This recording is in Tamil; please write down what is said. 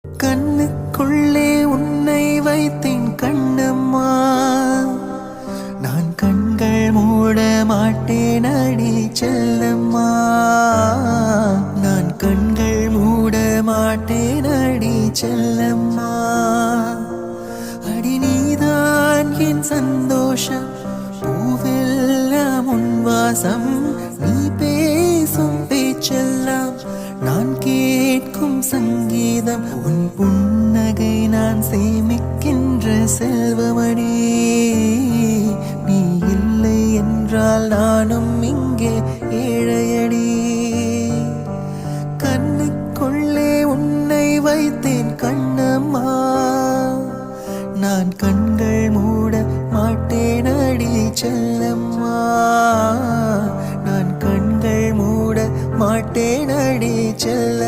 கண்ணுக்குள்ளே உன்னை வைத்தேன் கண்ணம்மா, நான் கண்கள் மூட மாட்டேன் அடி செல்லம்மா, நான் கண்கள் மூட மாட்டேன் அடி செல்லம்மா. அடி நீதான் என் சந்தோஷம், பூவெல்லாம் உன் வாசம், நீ பேசும் பேச்செல்லாம் நான் கேட்கும் சங்கீதம், உன் புன்னகை நான் சேமிக்கின்ற செல்வமணி. நீ இல்லை என்றால் நானும் இங்கே ஏழையடி. கண்ணுக்குள்ளே உன்னை வைத்தேன் கண்ணம்மா, நான் கண்கள் மூட மாட்டேன் அடி செல்லம்மா, நான் கண்கள் மூட மாட்டேன் அடி செல்ல